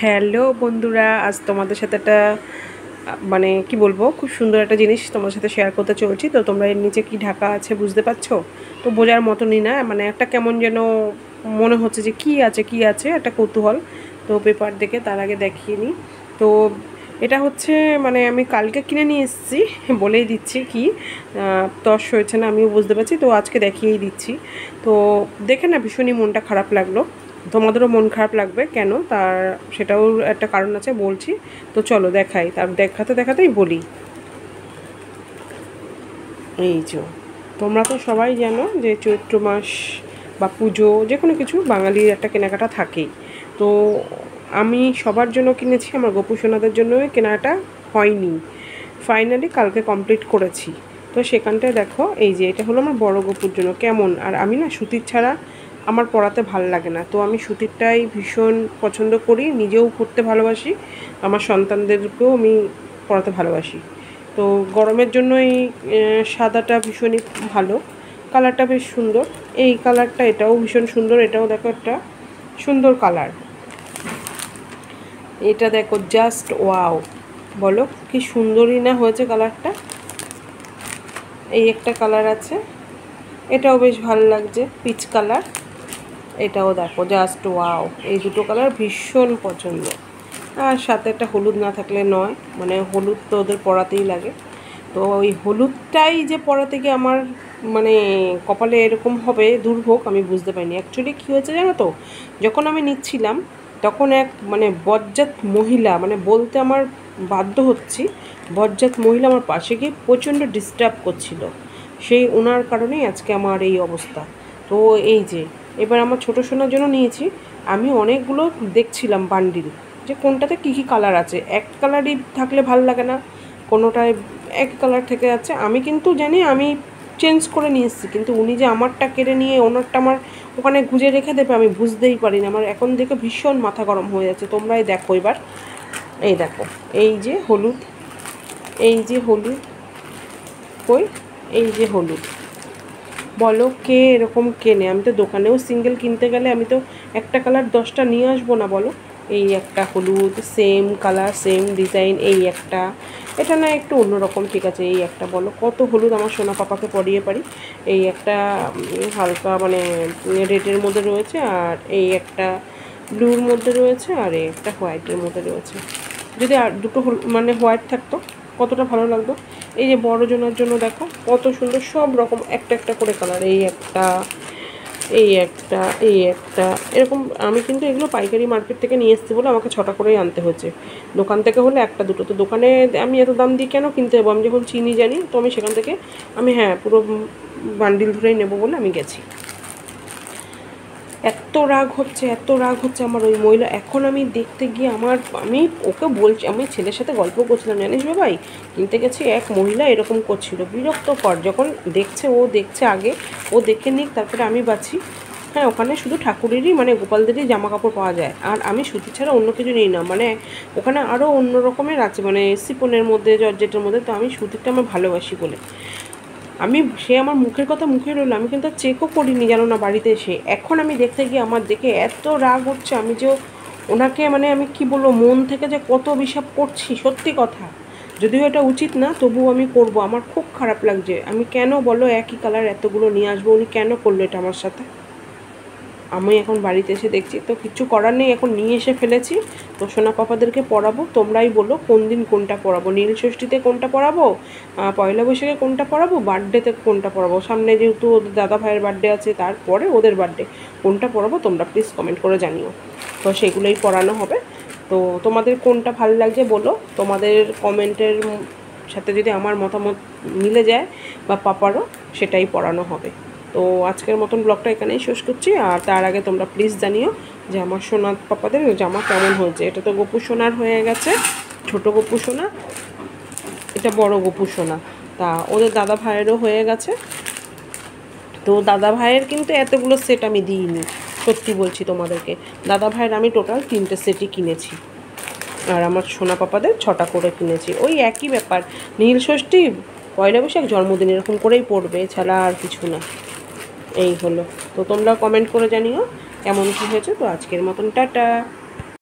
Hello বন্ধুরা, আজ তোমাদের সাথে একটা মানে কি বলবো, খুব সুন্দর একটা জিনিস তোমাদের সাথে শেয়ার করতে চলছি। তো তোমরা এর নিচে কি ঢাকা আছে বুঝতে পারছো? তো বোঝার মতনই না, মানে একটা কেমন যেন মনে হচ্ছে যে কি আছে কি আছে, একটা কৌতূহল। তো পেপার দেখে তার আগে দেখিয়ে নিই। তো এটা হচ্ছে মানে আমি কালকে কিনে নিয়ে এসেছি, বলেই দিচ্ছি কি তস হয়েছে না আমিও বুঝতে পারছি। তো আজকে দেখিয়েই দিচ্ছি। তো দেখে না ভীষণই মনটা খারাপ লাগলো। তোমাদেরও মন খারাপ লাগবে কেন, তার সেটাও একটা কারণ আছে, বলছি। তো চলো দেখাই, তার দেখাতে দেখাতেই বলি। এই যে তোমরা তো সবাই জানো যে চৈত্র মাস বা পুজো যে কোনো কিছু বাঙালির একটা কেনাকাটা থাকেই। তো আমি সবার জন্য কিনেছি, আমার গোপু সোনাদের জন্য কেনাটা হয়নি, ফাইনালি কালকে কমপ্লিট করেছি। তো সেখানটায় দেখো, এই যে এটা হলো আমার বড় গোপুর জন্য কেমন, আর আমি না সুতির ছাড়া আমার পরাতে ভাল লাগে না। তো আমি সুতিরটাই ভীষণ পছন্দ করি, নিজেও পরতে ভালোবাসি, আমার সন্তানদেরকেও আমি পরাতে ভালোবাসি। তো গরমের জন্য এই সাদাটা ভীষণই ভালো, কালারটা বেশ সুন্দর। এই কালারটা এটাও ভীষণ সুন্দর, এটাও দেখো একটা সুন্দর কালার। এটা দেখো জাস্ট ওয়াও, বলো কি সুন্দরই না হয়েছে কালারটা। এই একটা কালার আছে, এটাও বেশ ভালো লাগছে, পিচ কালার। এটাও দেখো জাস্ট ওয়াও, এই দুটো কালার ভীষণ পছন্দ। আর সাথে একটা হলুদ না থাকলে নয়, মানে হলুদ তো ওদের পরাতেই লাগে। তো ওই হলুদটাই যে পরাতে গিয়ে আমার মানে কপালে এরকম হবে দুর্ভোগ, আমি বুঝতে পারিনি। অ্যাকচুয়ালি কী হয়েছে জানো তো, যখন আমি নিচ্ছিলাম তখন এক মানে বজ্জাত মহিলা, মানে বলতে আমার বাধ্য হচ্ছি, বজ্জাত মহিলা আমার পাশে গিয়ে প্রচণ্ড ডিস্টার্ব করছিল। সেই ওনার কারণেই আজকে আমার এই অবস্থা। তো এই যে এবার আমার ছোটো সোনার জন্য নিয়েছি, আমি অনেকগুলো দেখছিলাম বান্ডিল, যে কোনটাতে কী কী কালার আছে। এক কালারই থাকলে ভালো লাগে না, কোনোটায় এক কালার থেকে যাচ্ছে। আমি কিন্তু জানি আমি চেঞ্জ করে নিয়ে এসেছি, কিন্তু উনি যে আমারটা কেড়ে নিয়ে ওনারটা আমার ওখানে গুঁজে রেখে দেবে আমি বুঝতেই পারি না। আমার এখন দেখে ভীষণ মাথা গরম হয়ে যাচ্ছে। তোমরাই দেখো এবার, এই দেখো, এই যে হলুদ, এই যে হলুদ, কই, এই যে হলুদ। বলো কে এরকম কেনে? আমি তো দোকানেও সিঙ্গেল কিনতে গেলে আমি তো একটা কালার 10টা নিয়ে আসবো না, বলো। এই একটা হলুদ, সেম কালার সেম ডিজাইন, এই একটা, এটা না একটু অন্যরকম, ঠিক আছে। এই একটা, বলো কত হলুদ আমার সোনা পাপাকে পরিয়ে পারি। এই একটা হালকা মানে রেডের মধ্যে রয়েছে, আর এই একটা ব্লুর মধ্যে রয়েছে, আর এই একটা হোয়াইটের মধ্যে রয়েছে। যদি আর দুটো মানে হোয়াইট থাকতো কতটা ভালো লাগতো। এই যে বড় জনের জন্য দেখো কত সুন্দর, সব রকম একটা একটা করে কালার। এই একটা, এই একটা, এই একটা, এরকম। আমি কিন্তু এগুলো পাইকারি মার্কেট থেকে নিয়ে এসেছি বলে আমাকে 6টা করেই আনতে হয়েছে। দোকান থেকে হলে একটা দুটো। তো দোকানে আমি এত দাম দিয়ে কেন কিনতে যাবো, আমি যখন চিনি জানি। তো আমি সেখান থেকে আমি হ্যাঁ পুরো বান্ডিল ধরেই নেবো বলে আমি গেছি। এত রাগ হচ্ছে, এত রাগ হচ্ছে আমার ওই মহিলা। এখন আমি দেখতে গিয়ে আমি ওকে বলছি, আমি ছেলের সাথে গল্প করছিলাম, জানিস বাবাই কিনতে গেছি, এক মহিলা এরকম করছিল, বিরক্তকর। যখন দেখছে, ও দেখছে আগে, ও দেখে নিক তারপরে আমি বাছি। হ্যাঁ, ওখানে শুধু ঠাকুরেরই মানে গোপালদেরই জামা কাপড় পাওয়া যায়, আর আমি সুতি ছাড়া অন্য কিছু নিই না। মানে ওখানে আরও অন্য রকমের আছে, মানে সিপনের মধ্যে, জর্জেটের মধ্যে। তো আমি সুতিটা আমি ভালোবাসি বলে আমি, সে আমার মুখের কথা মুখে রইল, আমি কিন্তু চেকও করিনি জানো না বাড়িতে এসে। এখন আমি দেখতে গিয়ে আমার দেখে এত রাগ হচ্ছে, আমি যে ওনাকে মানে আমি কি বলবো, মন থেকে যে কত অভিশাপ করছি, সত্যি কথা। যদিও এটা উচিত না, তবুও আমি করব। আমার খুব খারাপ লাগছে। আমি কেন বলো একই কালার এতগুলো নিয়ে আসবো, উনি কেন করলো এটা আমার সাথে? আমি এখন বাড়িতে এসে দেখছি, তো কিছু করার নেই, এখন নিয়ে এসে ফেলেছি। তো সোনা পাপাদেরকে পরাবো, তোমরাই বলো কোন দিন কোনটা পরাবো। নীল ষষ্ঠীতে কোনটা পরাবো, পয়লা বৈশাখে কোনটা পরাবো, বার্থডেতে কোনটা পরাবো। সামনে যেহেতু ওদের দাদা ভাইয়ের বার্থডে আছে, তারপরে ওদের বার্থডে, কোনটা পরাবো তোমরা প্লিজ কমেন্ট করে জানিও। তো সেগুলোই পরানো হবে। তো তোমাদের কোনটা ভালো লাগছে বলো, তোমাদের কমেন্টের সাথে যদি আমার মতামত মিলে যায় বা পাপারও, সেটাই পরানো হবে। তো আজকের মতন ব্লগটা এখানেই শেষ করছি। আর তার আগে তোমরা প্লিজ জানিও যে আমার সোনা পাপাদের জামা কেমন হয়েছে। এটা তো গোপু সোনার হয়ে গেছে, ছোটো গোপু সোনা, এটা বড় গোপু সোনা। তা ওদের দাদা ভাইয়েরও হয়ে গেছে। তো দাদা ভাইয়ের কিন্তু এতগুলো সেট আমি দিইনি, সত্যি বলছি তোমাদেরকে। দাদা ভাইয়ের আমি টোটাল 3টে সেটই কিনেছি, আর আমার সোনা পাপাদের 6টা করে কিনেছি। ওই একই ব্যাপার, নীল ষষ্ঠী, পয়লা বৈশাখ, জন্মদিন, এরকম করেই পড়বে, ছাড়া আর কিছু না। এই হলো। তো তোমরা কমেন্ট করে জানিও কেমন কী হয়েছে। তো আজকের মতন টাটা।